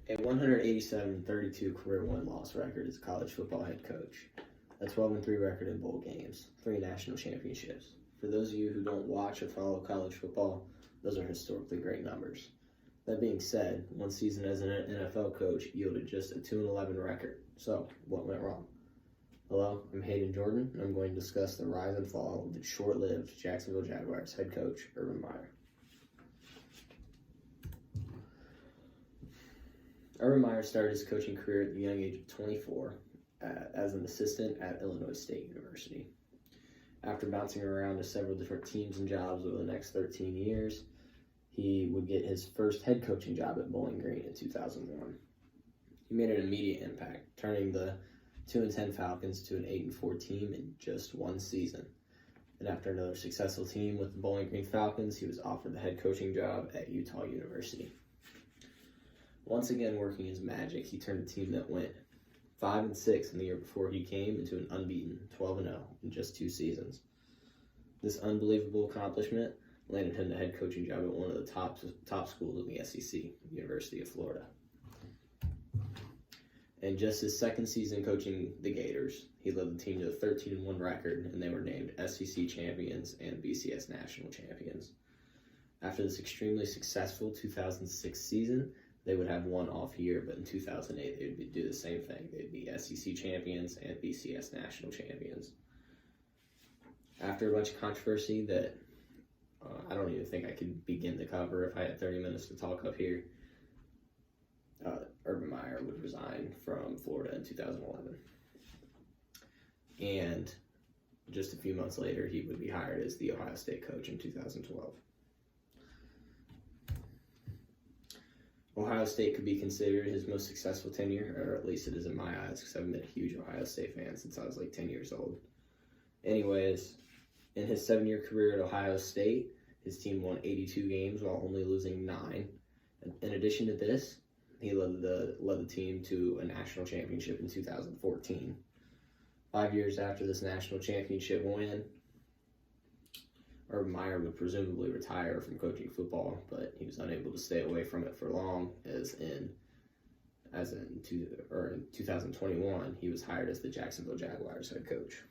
A 187-32 career win-loss record as a college football head coach. A 12-3 record in bowl games. 3 national championships. For those of you who don't watch or follow college football, those are historically great numbers. That being said, one season as an NFL coach yielded just a 2-11 record. So, what went wrong? Hello, I'm Hayden Jordan, and I'm going to discuss the rise and fall of the short-lived Jacksonville Jaguars head coach, Urban Meyer. Urban Meyer started his coaching career at the young age of 24 as an assistant at Illinois State University. After bouncing around to several different teams and jobs over the next 13 years, he would get his first head coaching job at Bowling Green in 2001. He made an immediate impact, turning the 2-10 Falcons to an 8-4 team in just one season. And after another successful team with the Bowling Green Falcons, he was offered the head coaching job at Utah University. Once again working his magic, he turned a team that went 5-6 in the year before he came into an unbeaten 12-0 in just 2 seasons. This unbelievable accomplishment landed him the head coaching job at one of the top schools in the SEC, University of Florida. In just his second season coaching the Gators, he led the team to a 13-1 record, and they were named SEC champions and BCS national champions. After this extremely successful 2006 season, they would have one off year, but in 2008 they would do the same thing. They'd be SEC champions and BCS national champions. After a bunch of controversy that I don't even think I could begin to cover if I had 30 minutes to talk up here, Urban Meyer would resign from Florida in 2011. And just a few months later, he would be hired as the Ohio State coach in 2012. Ohio State could be considered his most successful tenure, or at least it is in my eyes, because I've been a huge Ohio State fan since I was like 10 years old. Anyways, in his 7-year career at Ohio State, his team won 82 games while only losing 9. In addition to this, he led the team to a national championship in 2014. 5 years after this national championship win, Urban Meyer would presumably retire from coaching football, but he was unable to stay away from it for long, as in 2021, he was hired as the Jacksonville Jaguars head coach.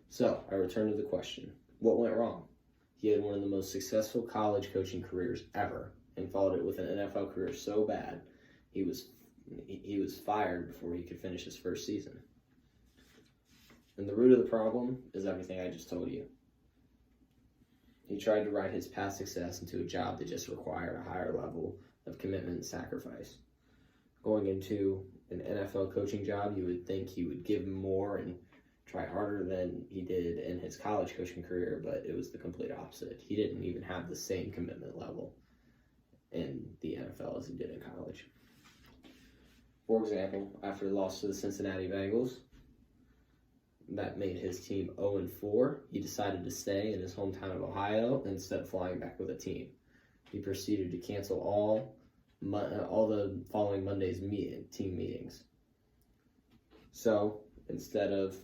So, I return to the question, what went wrong? He had one of the most successful college coaching careers ever, and followed it with an NFL career so bad, he was fired before he could finish his first season. And the root of the problem is everything I just told you. He tried to write his past success into a job that just required a higher level of commitment and sacrifice. Going into an NFL coaching job, you would think he would give more and try harder than he did in his college coaching career, but it was the complete opposite. He didn't even have the same commitment level in the NFL as he did in college. For example, after the loss to the Cincinnati Bengals, that made his team 0-4. He decided to stay in his hometown of Ohio instead of flying back with a team. He proceeded to cancel all the following Monday's team meetings. So instead of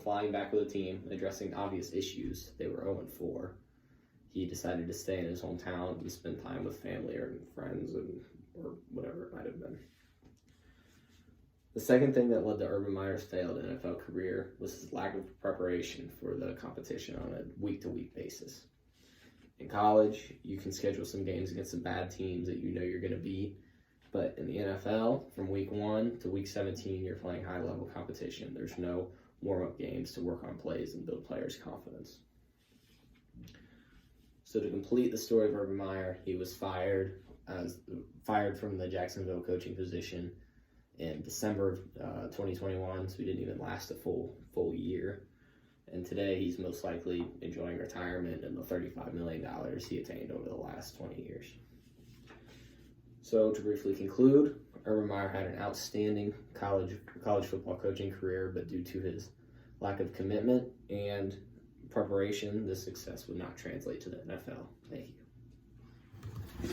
flying back with a team, addressing obvious issues, they were 0-4. He decided to stay in his hometown and spend time with family or friends or whatever it might have been. The second thing that led to Urban Meyer's failed NFL career was his lack of preparation for the competition on a week-to-week basis. In college, you can schedule some games against some bad teams that you know you're going to beat, but in the NFL, from week 1 to week 17, you're playing high-level competition. There's no warm-up games to work on plays and build players' confidence. So to complete the story of Urban Meyer, he was fired from the Jacksonville coaching position in December of 2021, so he didn't even last a full year. And today he's most likely enjoying retirement and the $35 million he attained over the last 20 years. So to briefly conclude, Urban Meyer had an outstanding college football coaching career, but due to his lack of commitment and preparation, this success would not translate to the NFL. Thank you.